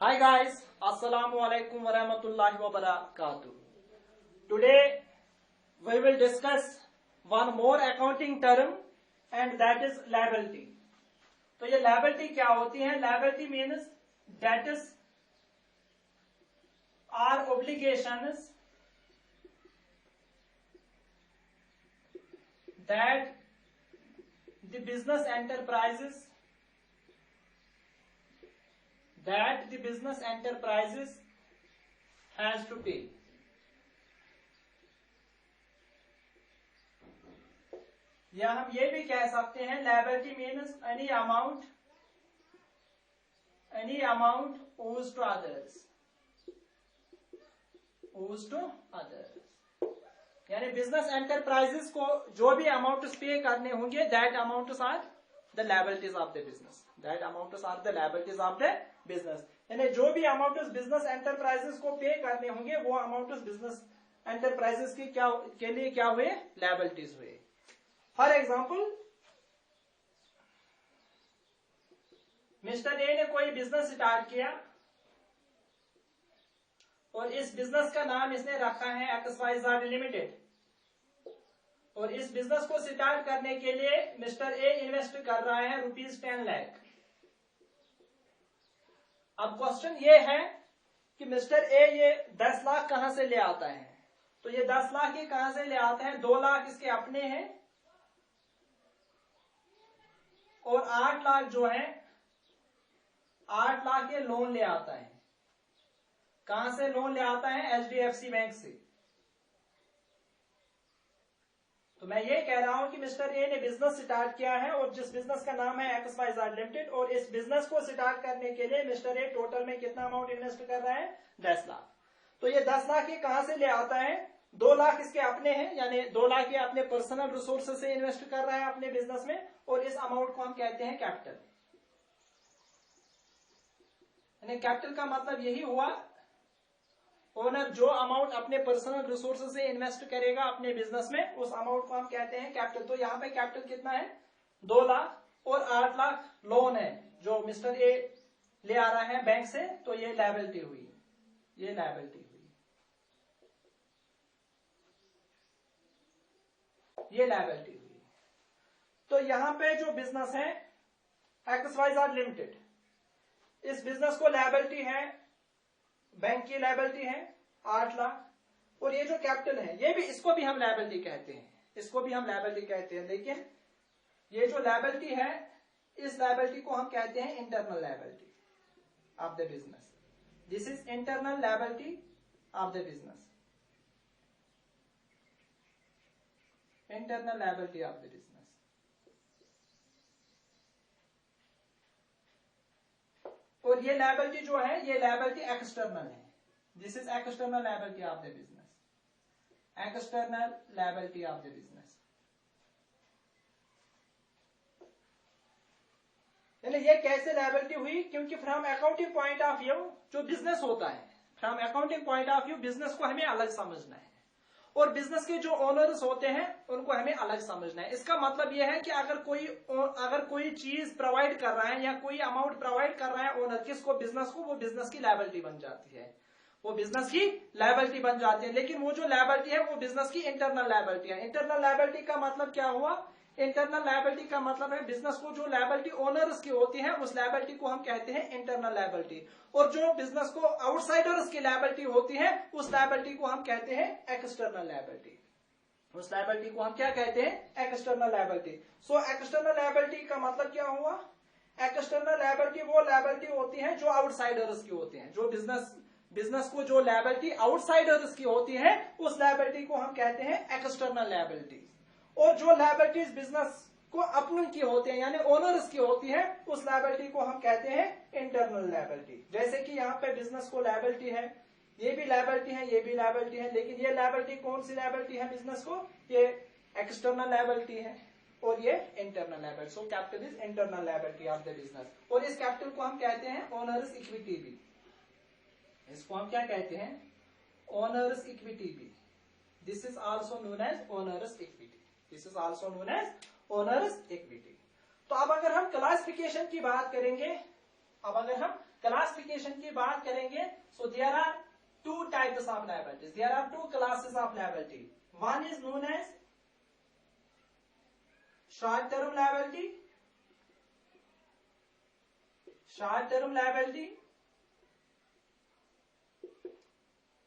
Hi guys, Assalamu alaikum wa rahmatullahi wa barakatuh. Today we will discuss one more accounting term and that is liability. तो ये liability क्या होती है? Liability means debts or obligations that the business enterprises has to pay. या हम ये भी कह सकते हैं liability means any amount owes to others. यानी बिजनेस एंटरप्राइजेस को जो भी अमाउंट्स पे करने होंगे that amounts are the liabilities of the business. यानी जो भी अमाउंट्स बिजनेस एंटरप्राइजेस को पे करने होंगे वो अमाउंट्स बिजनेस एंटरप्राइजेस के लिए क्या हुए? लायबिलिटीज हुए. फॉर एग्जाम्पल, मिस्टर ए ने कोई बिजनेस स्टार्ट किया और इस बिजनेस का नाम इसने रखा है XYZ लिमिटेड. और इस बिजनेस को स्टार्ट करने के लिए मिस्टर ए इन्वेस्ट कर रहा है ₹10 लाख. अब क्वेश्चन ये है कि मिस्टर ए ये 10 लाख कहां से ले आता है? तो ये 10 लाख ये कहां से ले आता है? 2 लाख इसके अपने हैं और 8 लाख जो है 8 लाख ये लोन ले आता है. कहां से लोन ले आता है? HDFC बैंक से. तो मैं ये कह रहा हूं कि मिस्टर ए ने बिजनेस स्टार्ट किया है और जिस बिजनेस का नाम है XYZ लिमिटेड, और इस बिजनेस को स्टार्ट करने के लिए मिस्टर ए टोटल में कितना अमाउंट इन्वेस्ट कर रहा है? 10 लाख. तो ये 10 लाख ये कहां से ले आता है? 2 लाख इसके अपने हैं, यानी 2 लाख ये अपने पर्सनल रिसोर्सेज से इन्वेस्ट कर रहा है अपने बिजनेस में, और इस अमाउंट को हम कहते हैं कैपिटल. यानी कैपिटल का मतलब यही हुआ, ओनर जो अमाउंट अपने पर्सनल रिसोर्सेज से इन्वेस्ट करेगा अपने बिजनेस में उस अमाउंट को हम कहते हैं कैपिटल. तो यहाँ पे कैपिटल कितना है? 2 लाख और 8 लाख लोन है जो मिस्टर ए ले आ रहा है बैंक से. तो ये लायबिलिटी हुई. तो यहाँ पे जो बिजनेस है XYZ लिमिटेड, इस बिजनेस को लायबिलिटी है, बैंक की लायबिलिटी है 8 लाख, और ये जो कैपिटल है ये भी, इसको भी हम लायबिलिटी कहते हैं. लेकिन ये जो लायबिलिटी है इस लायबिलिटी को हम कहते हैं internal liability of the business. This is internal liability of the business. और ये लायबिलिटी जो है ये लायबिलिटी एक्सटर्नल है. This is external liability of the business. यानी ये कैसे लायबिलिटी हुई? क्योंकि from accounting point of view जो बिजनेस होता है, from accounting point of view business को हमें अलग समझना है और बिजनेस के जो ओनर्स होते हैं उनको हमें अलग समझना है. इसका मतलब यह है कि अगर कोई चीज प्रोवाइड कर रहा है या कोई अमाउंट प्रोवाइड कर रहा है ओनर किसको? बिजनेस को, वो बिजनेस की लायबिलिटी बन जाती है. लेकिन वो जो लायबिलिटी है वो बिजनेस की इंटरनल लायबिलिटी है. इंटरनल लायबिलिटी का मतलब क्या हुआ? इंटरनल लायबिलिटी का मतलब है बिजनेस को जो लायबिलिटी ओनर्स की होती है उस लायबिलिटी को हम कहते हैं इंटरनल लायबिलिटी, और जो बिजनेस को आउटसाइडर्स की लायबिलिटी होती है उस लायबिलिटी को हम कहते हैं एक्सटर्नल लायबिलिटी. उस लायबिलिटी को हम क्या कहते हैं? External liability. So external liability का मतलब क्या हुआ? एक्सटर्नल लायबिलिटी वो लायबिलिटी होती है जो आउटसाइडर्स की होती है. जो बिजनेस को जो लायबिलिटी आउटसाइडर्स की होती है उस लायबिलिटी को हम कहते हैं एक्सटर्नल लायबिलिटी. और जो लायबिलिटीज बिजनेस को अपने की होती है यानी ओनर्स की होती है उस लायबिलिटी को हम कहते हैं इंटरनल लायबिलिटी. जैसे कि यहाँ पे बिजनेस को लायबिलिटी है, ये भी लायबिलिटी है, ये भी लायबिलिटी है, लेकिन ये लायबिलिटी कौन सी लायबिलिटी है बिजनेस को? ये एक्सटर्नल लायबिलिटी है और ये internal liability. So capital is internal liability of the business. और इस कैपिटल को हम कहते हैं ओनर्स इक्विटी भी. इसको हम क्या कहते हैं? ओनर्स इक्विटी भी. This is also known as owner's equity. तो अब अगर हम क्लासिफिकेशन की बात करेंगे अब अगर हम क्लासिफिकेशन की बात करेंगे, so there are two types of liabilities, there are two classes of liability. One is known as short term liability, short term liability,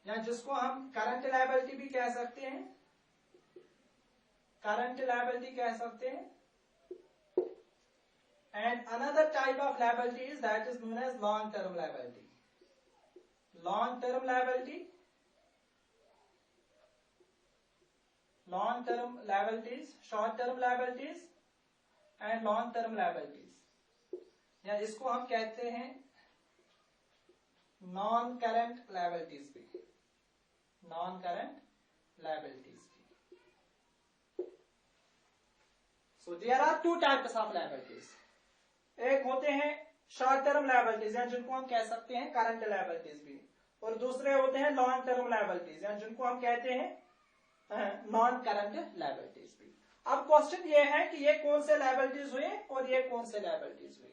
या जिसको हम करंट लायबिलिटी भी कह सकते हैं, करंट लायबिलिटी कह सकते हैं. And another type of liability is that is known as long term liability. Long term liability, long term liabilities, short term liabilities and long term liabilities, या इसको हम कहते हैं नॉन करंट लायबिलिटीज भी, non current liabilities भी. So there are two types of liabilities. एक होते हैं शॉर्ट टर्म लायबिलिटीज, या जिनको हम कह सकते हैं करंट लायबिलिटीज भी, और दूसरे होते हैं लॉन्ग टर्म लायबिलिटीज, या जिनको हम कहते हैं नॉन करंट लायबिलिटीज भी. अब क्वेश्चन ये है कि ये कौन से लायबिलिटीज हुए और ये कौन से लायबिलिटीज हुए.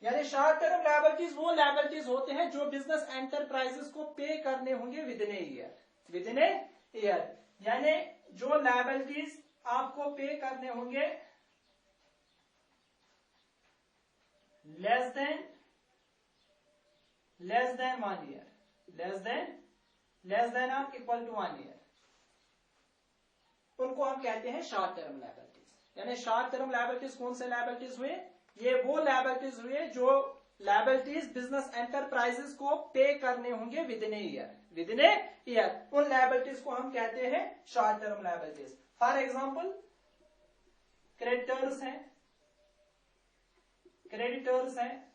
यानी शॉर्ट टर्म लायबिलिटीज वो लायबिलिटीज होते हैं जो बिजनेस एंटरप्राइजेस को पे करने होंगे with in a year, with in a year. यानी जो लायबिलिटीज आपको पे करने होंगे less than 1 year, less than और इक्वल टू 1 ईयर, उनको हम कहते हैं शॉर्ट टर्म लायबिलिटीज. यानी शॉर्ट टर्म लायबिलिटीज कौन से लायबिलिटीज हुए, ये वो लायबिलिटीज हुए जो लायबिलिटीज बिजनेस एंटरप्राइजेस को पे करने होंगे with in a year, with in a year. उन लायबिलिटीज को हम कहते हैं short term liabilities. For example creditors हैं, क्रेडिटर्स हैं,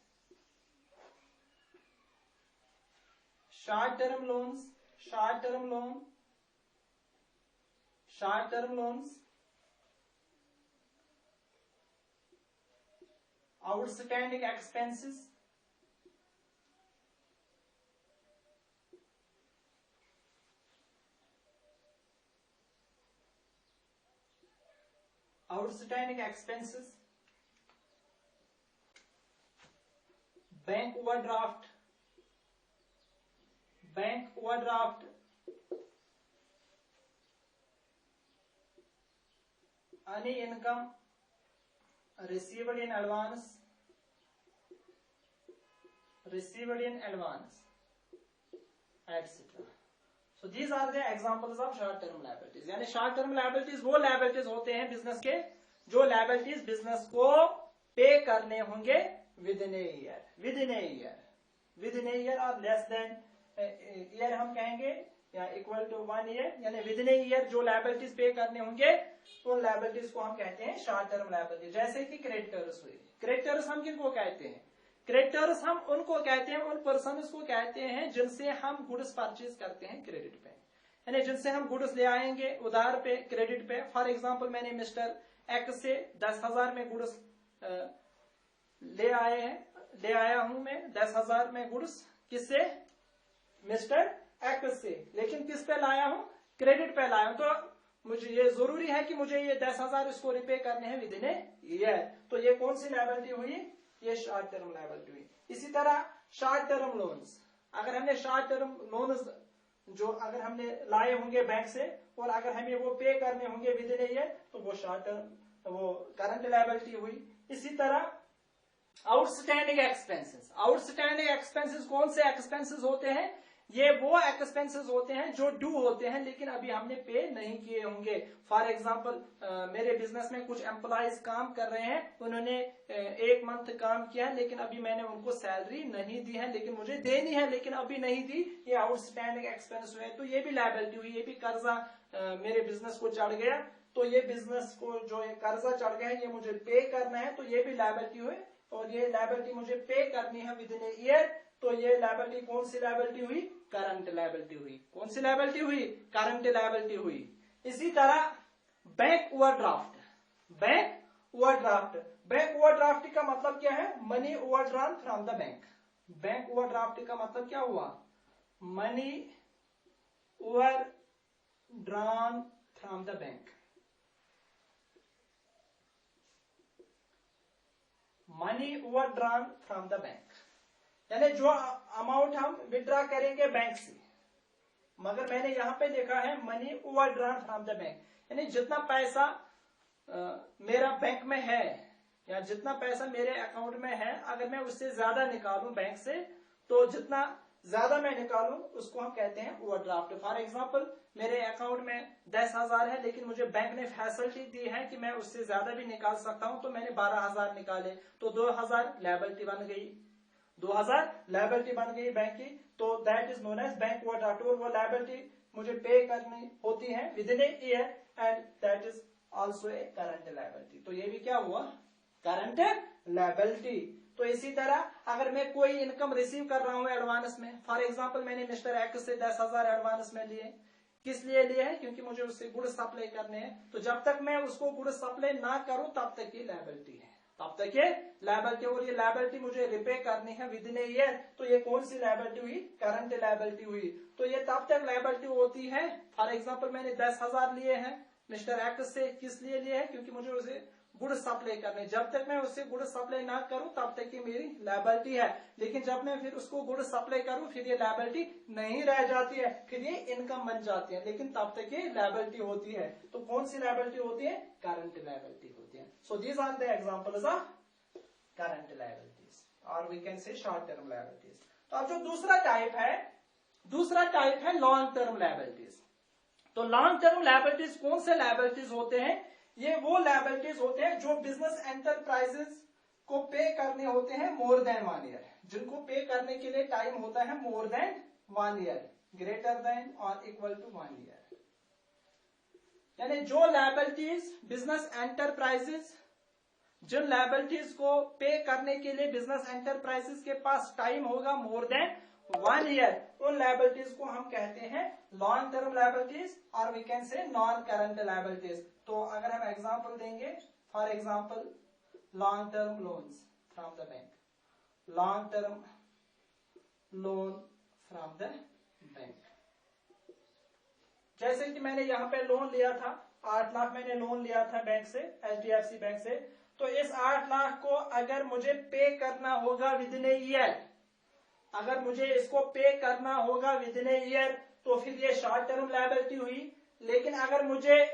short term loans, short term loan, short term loans, outstanding expenses, outstanding expenses, bank overdraft, bank overdraft, any income received in advance, received in advance, etc. So these are the examples of short term liabilities. यानी short term liabilities वो liabilities होते हैं business के जो liabilities business को पे करने होंगे with in a year, with in a year, with in a year और लेस देन ईयर हम कहेंगे, या इक्वल टू 1 ईयर. यानी विद इन ए ईयर जो लायबिलिटीज पे करने होंगे उन लायबिलिटीज को हम कहते हैं शॉर्ट टर्म लायबिलिटी. जैसे कि क्रेडिटर्स हुए, क्रेडिटर्स हम किनको कहते हैं, क्रेडिटर्स हम उनको कहते हैं, उन पर्सन को कहते हैं जिनसे हम गुड्स परचेज करते हैं क्रेडिट पे, यानी जिनसे हम गुड्स ले आएंगे उधार पे क्रेडिट पे. फॉर एग्जांपल मैंने मिस्टर एक्स से 10,000 में गुड्स ले आया हूं मैं 10,000 में गुड्स, किससे, मिस्टर एक्स से, लेकिन किस पे लाया हूं, क्रेडिट पे लाया हूं. तो मुझे ये जरूरी है कि मुझे ये 10,000 इसको रिपे करने हैं विद इन ए ईयर. तो ये कौन सी लायबिलिटी हुई, ये शॉर्ट टर्म लायबिलिटी हुई. इसी तरह शॉर्ट टर्म लोन्स, अगर हमने शॉर्ट टर्म लोन्स जो अगर हमने लाए होंगे बैंक से और अगर हमें वो पे करने होंगे विद इन ए ईयर तो वो शॉर्ट टर्म, वो करंट लायबिलिटी हुई. इसी तरह आउटस्टैंडिंग एक्सपेंसेस, आउटस्टैंडिंग एक्सपेंसेस कौन से एक्सपेंसेस होते हैं, ये वो एक्सपेंसेस होते हैं जो ड्यू होते हैं लेकिन अभी हमने पे नहीं किए होंगे. फॉर एग्जांपल मेरे बिजनेस में कुछ एम्प्लॉयज काम कर रहे हैं, उन्होंने 1 मंथ काम किया है लेकिन अभी मैंने उनको सैलरी नहीं दी है, लेकिन मुझे देनी है लेकिन अभी नहीं दी, ये आउटस्टैंडिंग एक्सपेंस हुए. तो ये भी लायबिलिटी हुई, ये भी कर्जा मेरे बिजनेस को चढ़ गया, तो ये बिजनेस को जो कर्जा चढ़ गया है ये मुझे पे करना है, तो ये भी लायबिलिटी हुई. और ये लायबिलिटी मुझे पे करनी है विद इन ए ईयर, तो ये लायबिलिटी कौन सी लायबिलिटी हुई, करंट लायबिलिटी हुई. कौन सी लायबिलिटी हुई, करंट लायबिलिटी हुई. इसी तरह bank overdraft, bank overdraft, bank overdraft का मतलब क्या है, money overdrawn from the bank. Bank overdraft का मतलब क्या हुआ, money overdrawn from the bank, money overdrawn from the bank. यानी जो अमाउंट हम विड्रॉ करेंगे बैंक से, मगर मैंने यहां पे देखा है money overdraft from the bank, यानी जितना पैसा मेरा बैंक में है या जितना पैसा मेरे अकाउंट में है, अगर मैं उससे ज्यादा निकालूं बैंक से, तो जितना ज्यादा मैं निकालूं उसको हम कहते हैं ओवरड्राफ्ट। फॉर एग्जांपल मेरे अकाउंट में 10,000 है, लेकिन मुझे बैंक ने फैसिलिटी दी है कि मैं उससे ज्यादा भी निकाल सकता हूं, तो मैंने 12,000 निकाले, तो 2,000 लायबिलिटी बन गई, 2,000 लायबिलिटी बन गई बैंक की, तो that is known as bank overdraft. और वो लायबिलिटी मुझे पे करनी होती है within a year and that is also a current liability. तो ये भी क्या हुआ, करंट लायबिलिटी। तो इसी तरह अगर मैं कोई इनकम रिसीव कर रहा हूं एडवांस में, फॉर एग्जांपल मैंने मिस्टर एक्स से 10,000 एडवांस में लिए, किस लिए लिए हैं, क्योंकि मुझे उससे गुड्स सप्लाई करने हैं, तो जब तक मैं उसको गुड्स सप्लाई ना करूं तब तक ये लायबिलिटी है, तब तक ये लायबिलिटी। और ये लायबिलिटी मुझे रिपे करनी है विद इन ए ईयर, तो ये कौन सी लायबिलिटी हुई, करंट लायबिलिटी हुई। तो ये तब तक लायबिलिटी होती है, फॉर एग्जाम्पल मैंने 10,000 लिए हैं मिस्टर एक्स से, किस लिए लिए हैं, क्योंकि मुझे उसे गुड्स सप्लाई करने, जब तक मैं उससे गुड्स सप्लाई ना करूं तब तक ये मेरी लायबिलिटी है। लेकिन जब मैं फिर उसको गुड्स सप्लाई करूं फिर ये लायबिलिटी नहीं रह जाती है, फिर ये इनकम बन जाती है, लेकिन तब तक ये लायबिलिटी होती है। तो कौन सी लायबिलिटी होती है, करंट लायबिलिटी होती है। So these are the examples of current liabilities और we can say short term liabilities. तो अब जो दूसरा टाइप है लॉन्ग टर्म लायबिलिटीज। तो लॉन्ग टर्म लायबिलिटीज कौन से लायबिलिटीज होते हैं, ये वो लायबिलिटीज होते हैं जो बिजनेस एंटरप्राइजेस को पे करने होते हैं मोर देन 1 ईयर, जिनको पे करने के लिए टाइम होता है मोर देन 1 ईयर, ग्रेटर देन और इक्वल टू 1 ईयर। यानी जो लायबिलिटीज बिजनेस एंटरप्राइजेस, जिन लायबिलिटीज को पे करने के लिए बिजनेस एंटरप्राइजेस के पास टाइम होगा मोर देन 1 ईयर, उन लायबिलिटीज को हम कहते हैं लॉन्ग टर्म लायबिलिटीज और we can say non current liabilities. तो अगर हम एग्जांपल देंगे, for example long term loans from the bank, long term loan from the bank, जैसे कि मैंने यहाँ पे लोन लिया था 8 लाख मैंने लोन लिया था बैंक से, HDFC बैंक से, तो इस 8 लाख को अगर मुझे पे करना होगा विद इन ए ईयर, अगर मुझे इसको पे करना होगा विद इन ए ईयर, तो फिर ये शॉर्ट टर्म लायबिलिटी हुई। लेकिन अगर मुझे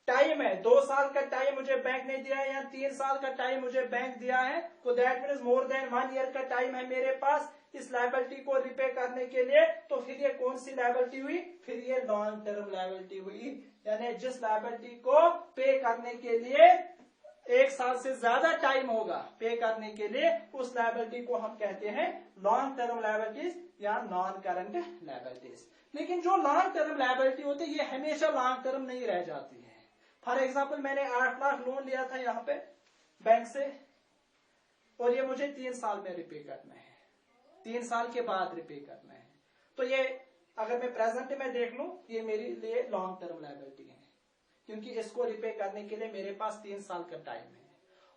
टाइम है, 2 साल का टाइम मुझे बैंक ने दिया है या 3 साल का टाइम मुझे बैंक दिया है, तो that means more than 1 year का टाइम है मेरे पास इस लायबिलिटी को रिपे करने के लिए, तो फिर ये कौन सी लायबिलिटी हुई, फिर ये लॉन्ग टर्म लायबिलिटी हुई। यानी जिस लायबिलिटी को पे करने के लिए 1 साल से ज्यादा टाइम होगा पे करने के लिए, उस लायबिलिटी को हम कहते हैं लॉन्ग टर्म लायबिलिटीज या नॉन करंट लायबिलिटीज। लेकिन जो लॉन्ग टर्म लायबिलिटी होती है ये हमेशा लॉन्ग टर्म नहीं रह जाती है। फॉर एग्जाम्पल मैंने 8 लाख लोन लिया था यहाँ पे बैंक से, और ये मुझे 3 साल में रिपे करना है, 3 साल के बाद रिपे करना है, तो ये अगर मैं प्रेजेंट में देख लूं ये मेरे लिए लॉन्ग टर्म लायबिलिटी है, क्योंकि इसको रिपे करने के लिए मेरे पास 3 साल का टाइम है।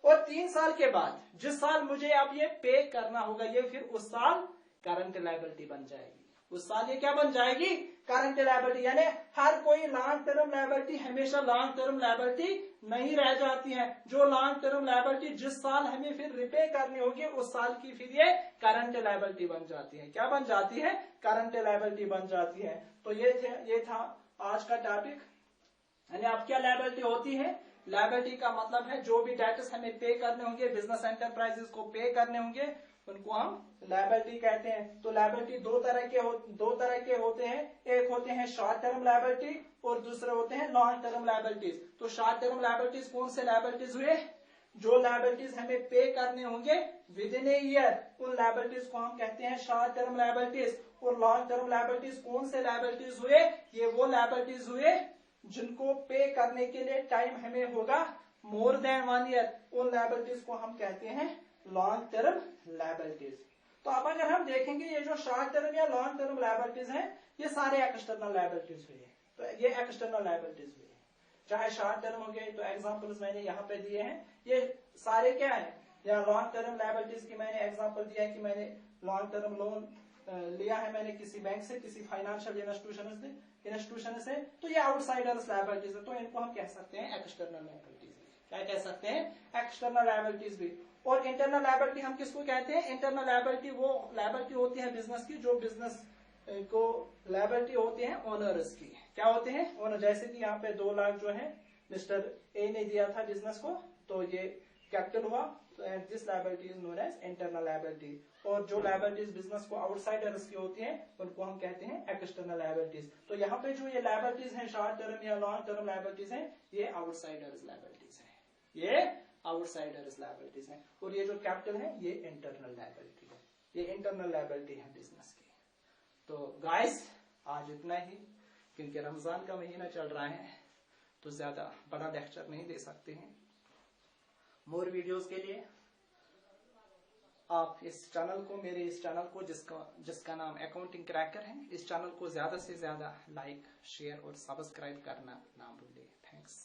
और 3 साल के बाद जिस साल मुझे अब ये पे करना होगा, ये फिर उस साल करंट लायबिलिटी बन जाएगी, उस साल ये क्या बन जाएगी, करंट लायबिलिटी। यानी हर कोई लॉन्ग टर्म लायबिलिटी हमेशा लॉन्ग टर्म लायबिलिटी नहीं रह जाती है। जो लॉन्ग टर्म लायबिलिटी जिस साल हमें फिर रिपे करनी होगी उस साल की फिर ये करंट लायबिलिटी बन जाती है। क्या बन जाती है, करंट लायबिलिटी बन जाती है। तो ये था आज का टॉपिक। यानी अब क्या लायबिलिटी होती है, लायबिलिटी का मतलब है जो भी डेट्स हमें पे करने होंगे, बिजनेस एंटरप्राइजेस को पे करने होंगे, उनको हम लायबिलिटी कहते हैं। तो लायबिलिटी दो तरह के होते हैं, एक होते हैं शॉर्ट टर्म लायबिलिटी और दूसरे होते हैं लॉन्ग टर्म लायबिलिटीज। तो शॉर्ट टर्म लायबिलिटीज कौन से लायबिलिटीज हुए, जो लायबिलिटीज हमें पे करने होंगे विद इन ए ईयर, उन लायबिलिटीज को हम कहते हैं शॉर्ट टर्म लायबिलिटीज। और लॉन्ग टर्म लायबिलिटीज कौन से लायबिलिटीज हुए, ये वो लायबिलिटीज हुए जिनको पे करने के लिए टाइम हमें होगा मोर देन 1 ईयर, उन लायबिलिटीज को हम कहते हैं लॉन्ग टर्म लायबिलिटीज। तो अब अगर हम देखेंगे ये जो शॉर्ट टर्म या लॉन्ग टर्म लायबिलिटीज हैं, ये सारे एक्सटर्नल लायबिलिटीज हुए। तो ये एक्सटर्नल लायबिलिटीज हुए, चाहे शॉर्ट टर्म हो गए, तो एग्जांपल्स मैंने यहाँ पे दिए हैं, ये सारे क्या है, या लॉन्ग टर्म लायबिलिटीज की मैंने एग्जांपल दिया है कि मैंने लॉन्ग टर्म लोन लिया है मैंने किसी बैंक से, किसी फाइनेंशियल इंस्टीट्यूशन से, तो ये आउटसाइडर्स लायबिलिटीज है, तो इनको हम कह सकते हैं एक्सटर्नल लायबिलिटीज। क्या कह सकते हैं, एक्सटर्नल लायबिलिटीज भी। और इंटरनल लायबिलिटी हम किसको कहते हैं? इंटरनल लायबिलिटी वो लायबिलिटी होती है बिजनेस की, जो बिजनेस को लायबिलिटी होती है ओनर्स की। क्या होते हैं? ओनर। जैसे कि यहाँ पे 2 लाख जो है मिस्टर ए ने दिया था बिजनेस को, तो ये कैपिटल हुआ, and this liability is known as internal liability. और जो लायबिलिटीज बिजनेस को आउटसाइडर्स की होती हैं उनको हम कहते हैं एक्सटर्नल लायबिलिटीज। तो यहाँ पे जो ये लायबिलिटीज हैं शॉर्ट टर्म या लॉन्ग टर्म लायबिलिटीज हैं, ये आउटसाइडर्स लायबिलिटीज हैं, ये आउटसाइडर्स लायबिलिटीज हैं। और ये जो कैपिटल है ये इंटरनल लायबिलिटी है, ये इंटरनल लायबिलिटी है बिजनेस की। तो गाइस आज इतना ही, क्योंकि रमजान का महीना चल रहा है तो ज्यादा बड़ा लेक्चर नहीं दे सकते हैं। मोर वीडियोस के लिए आप इस चैनल को, मेरे इस चैनल को जिसका नाम अकाउंटिंग क्रैकर है, इस चैनल को ज्यादा से ज्यादा लाइक, शेयर और सब्सक्राइब करना ना भूलिए। थैंक्स।